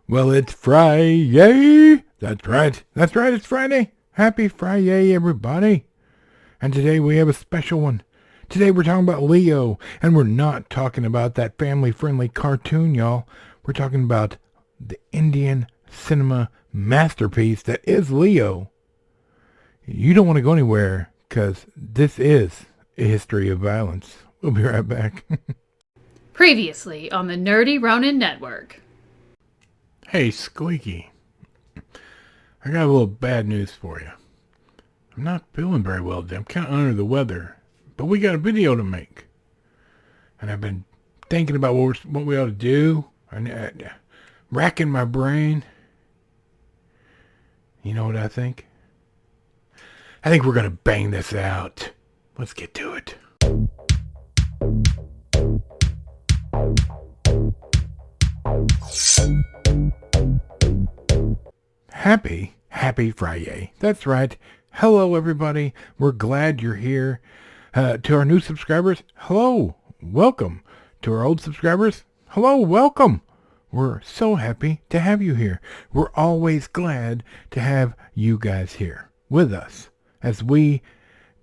Well, it's Fri-Yay! That's right. That's right, it's Friday. Happy Fri-Yay, everybody. And today we have a special one. Today we're talking about Leo, and we're not talking about that family-friendly cartoon, y'all. We're talking about the Indian cinema masterpiece that is Leo. You don't want to go anywhere, because this is a history of violence. We'll be right back. Previously on the Nerdy Ronin Network. Hey, Squeaky. I got a little bad news for you. I'm not feeling very well today. I'm kind of under the weather. But we got a video to make. And I've been thinking about what we ought to do. And racking my brain. You know what I think? I think we're going to bang this out. Let's get to it. Happy Fri-Yay. That's right. Hello, everybody. We're glad you're here. To our new subscribers, hello. Welcome. To our old subscribers, hello. Welcome. We're so happy to have you here. We're always glad to have you guys here with us as we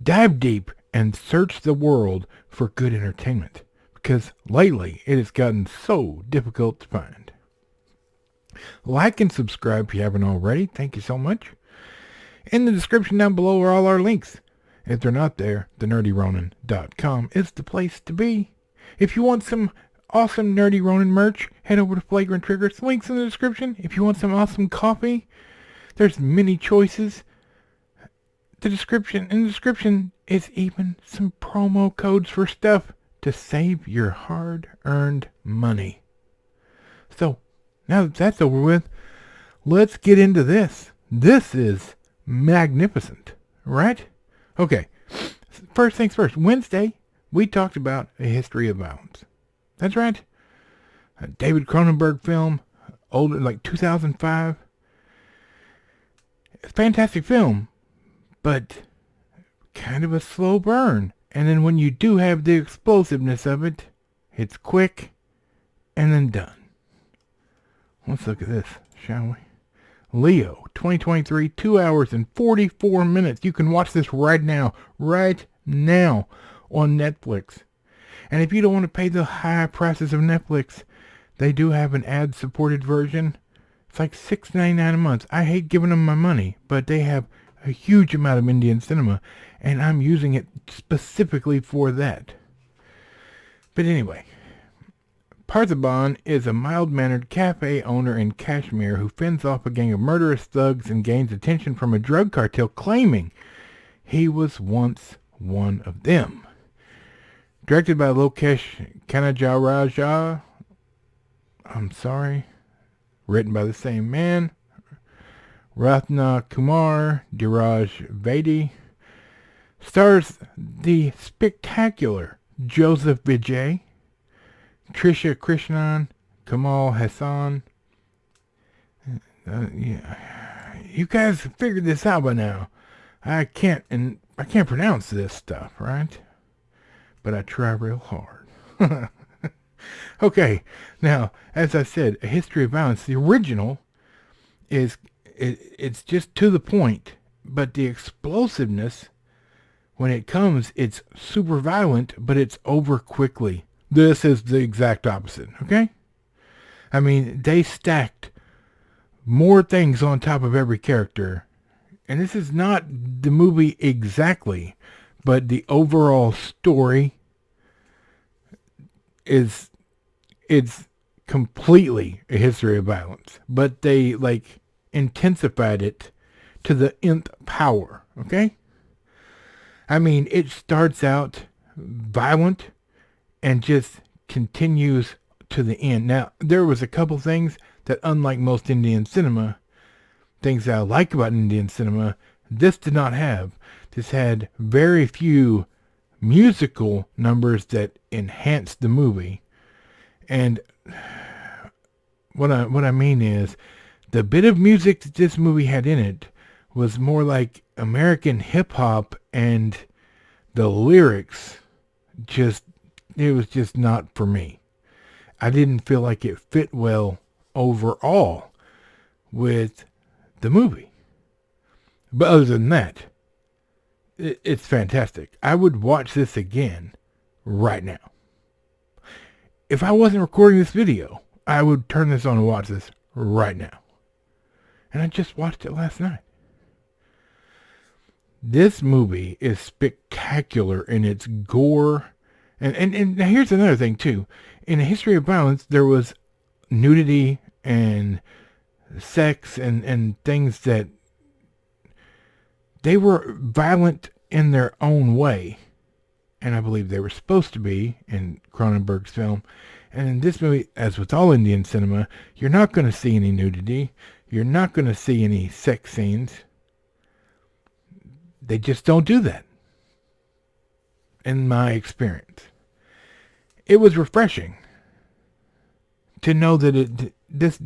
dive deep and search the world for good entertainment. Because lately, it has gotten so difficult to find. Like and subscribe if you haven't already. Thank you so much. In the description down below are all our links. If they're not there, thenerdyronin.com is the place to be. If you want some awesome Nerdy Ronin merch, head over to Flagrant Triggers. Links in the description. If you want some awesome coffee, there's many choices. In the description is even some promo codes for stuff to save your hard-earned money. So, now that that's over with, let's get into this. This is magnificent, right? Okay, first things first. Wednesday, we talked about A History of Violence. That's right. A David Cronenberg film, older, like 2005. It's a fantastic film, but kind of a slow burn. And then when you do have the explosiveness of it, it's quick and then done. Let's look at this, shall we? Leo, 2023, 2 hours and 44 minutes. You can watch this right now on Netflix. And if you don't want to pay the high prices of Netflix, they do have an ad-supported version. It's like $6.99 a month. I hate giving them my money, but they have a huge amount of Indian cinema, and I'm using it specifically for that. But anyway, Parthiban is a mild-mannered cafe owner in Kashmir who fends off a gang of murderous thugs and gains attention from a drug cartel claiming he was once one of them. Directed by Lokesh Kanagaraj. Written by the same man. Ratna Kumar Diraj Vedi. Stars the spectacular Joseph Vijay, Trisha Krishnan, Kamal Hassan. Yeah, you guys figured this out by now. I can't pronounce this stuff, right? But I try real hard. Okay, now as I said, A History of Violence. The original it's just to the point, but the explosiveness when it comes, it's super violent, but it's over quickly. This is the exact opposite, okay? I mean, they stacked more things on top of every character. And this is not the movie exactly, but the overall story it's completely A History of Violence. But they, intensified it to the nth power, okay? I mean, it starts out violent and just continues to the end. Now, there was a couple things that, unlike most Indian cinema, things that I like about Indian cinema, this did not have. This had very few musical numbers that enhanced the movie. And what I mean is, the bit of music that this movie had in it was more like American hip-hop, and the lyrics it was just not for me. I didn't feel like it fit well overall. with the movie. But other than that, it's fantastic. I would watch this again right now. If I wasn't recording this video, I would turn this on and watch this right now. And I just watched it last night. This movie is spectacular in its gore. And here's another thing, too. In A History of Violence, there was nudity and sex and things that they were violent in their own way. And I believe they were supposed to be in Cronenberg's film. And in this movie, as with all Indian cinema, you're not going to see any nudity. You're not going to see any sex scenes. They just don't do that, in my experience. It was refreshing to know that this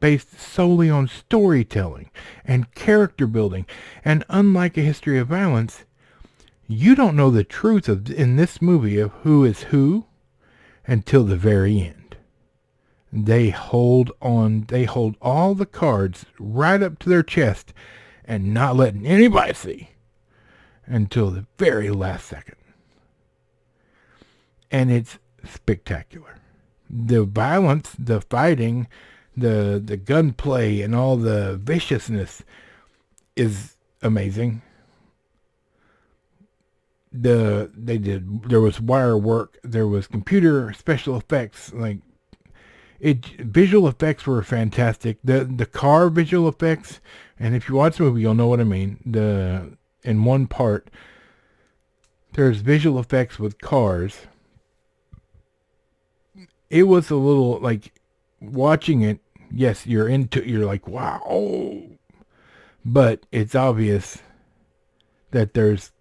based solely on storytelling and character building. And unlike A History of Violence, you don't know the truth in this movie of who is who until the very end. They hold all the cards right up to their chest and not letting anybody see until the very last second. And it's spectacular. The violence, the fighting, the gunplay, and all the viciousness is amazing. There was wire work, there was computer special effects, visual effects were fantastic. The car visual effects, and if you watch the movie, you'll know what I mean. In one part, there's visual effects with cars. It was a little watching it. Yes, you're like, wow, but it's obvious that there's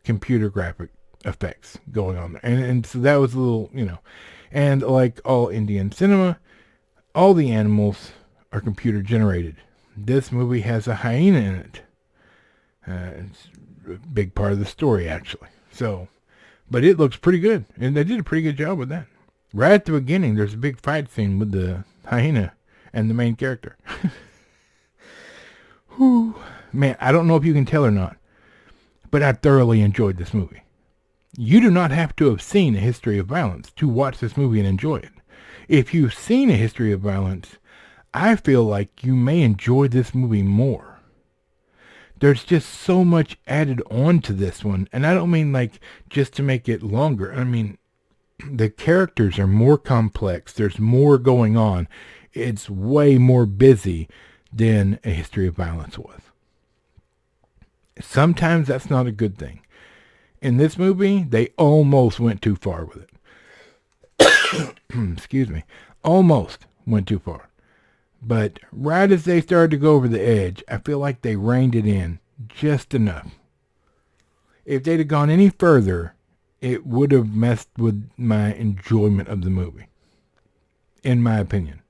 computer graphic effects going on there, and so that was a little, and like all Indian cinema, all the animals are computer generated. This movie has a hyena in it. It's a big part of the story, actually. So, but it looks pretty good, and they did a pretty good job with that. Right at the beginning, there's a big fight scene with the hyena and the main character. Whew. Man, I don't know if you can tell or not, but I thoroughly enjoyed this movie. You do not have to have seen A History of Violence to watch this movie and enjoy it. If you've seen A History of Violence, I feel like you may enjoy this movie more. There's just so much added on to this one, and I don't mean just to make it longer. I mean, the characters are more complex. There's more going on. It's way more busy than A History of Violence was. Sometimes that's not a good thing. In this movie, they almost went too far with it. Excuse me. Almost went too far. But right as they started to go over the edge, I feel like they reined it in just enough. If they'd have gone any further, it would have messed with my enjoyment of the movie, in my opinion.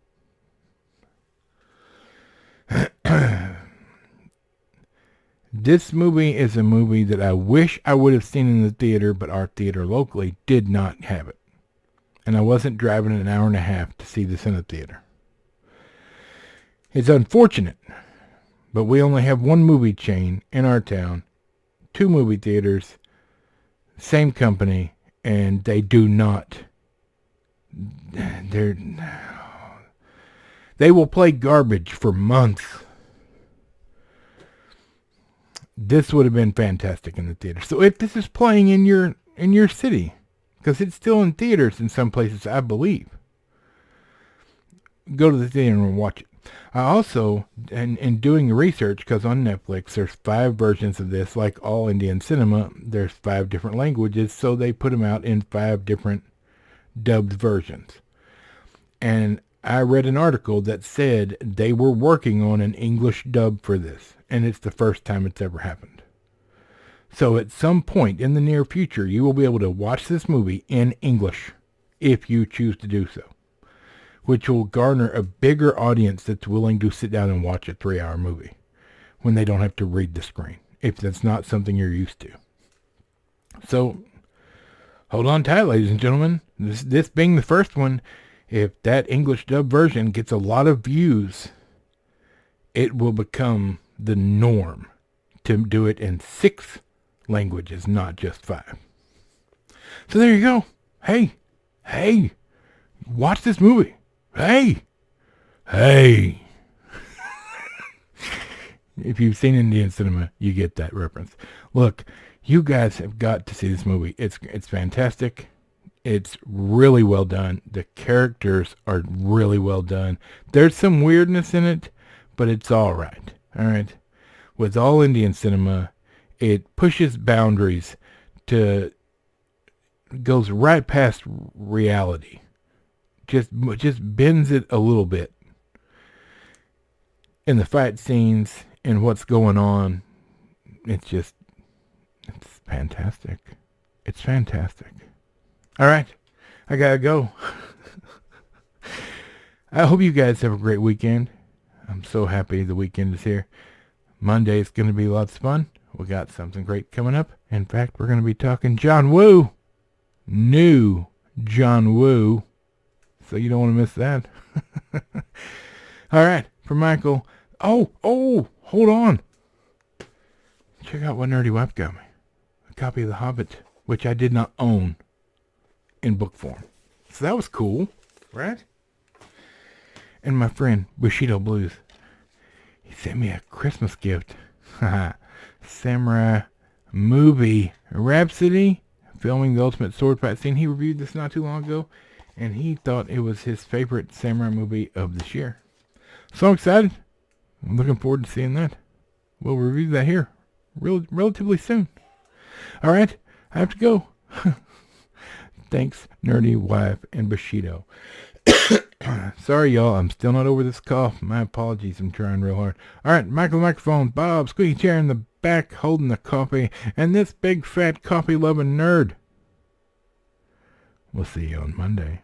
This movie is a movie that I wish I would have seen in the theater, but our theater locally did not have it. And I wasn't driving an hour and a half to see this in a theater. It's unfortunate, but we only have one movie chain in our town, 2 movie theaters, same company, and they do not. They will play garbage for months. This would have been fantastic in the theater. So if this is playing in your city, because it's still in theaters in some places, I believe, go to the theater and watch it. I also, in doing research, because on Netflix there's 5 versions of this, like all Indian cinema, there's 5 different languages, so they put them out in 5 different dubbed versions. And I read an article that said they were working on an English dub for this, and it's the first time it's ever happened. So at some point in the near future, you will be able to watch this movie in English, if you choose to do so, which will garner a bigger audience that's willing to sit down and watch a 3-hour movie when they don't have to read the screen, if that's not something you're used to. So, hold on tight, ladies and gentlemen. This being the first one, if that English dub version gets a lot of views, it will become the norm to do it in 6 languages, not just 5. So there you go. Hey, watch this movie. Hey. If you've seen Indian cinema, you get that reference. Look, you guys have got to see this movie. It's fantastic. It's really well done. The characters are really well done. There's some weirdness in it, but it's all right. All right. With all Indian cinema, it pushes boundaries goes right past reality. Just bends it a little bit. In the fight scenes and what's going on, it's fantastic. It's fantastic. All right, I gotta go. I hope you guys have a great weekend. I'm so happy the weekend is here. Monday is going to be lots of fun. We got something great coming up. In fact, we're going to be talking John Woo. New John Woo. So you don't want to miss that. All right, for Michael. Oh, hold on. Check out what Nerdy Wife got me. A copy of The Hobbit, which I did not own in book form. So that was cool, right? And my friend, Bushido Blues, he sent me a Christmas gift. Samurai movie Rhapsody, filming the ultimate sword fight scene. He reviewed this not too long ago, and he thought it was his favorite samurai movie of this year. So excited. I'm looking forward to seeing that. We'll review that here relatively soon. All right, I have to go. Thanks, Nerdy Wife and Bushido. Sorry, y'all. I'm still not over this cough. My apologies. I'm trying real hard. All right, Michael the microphone, Bob, squeaky chair in the back holding the coffee, and this big fat coffee-loving nerd. We'll see you on Monday.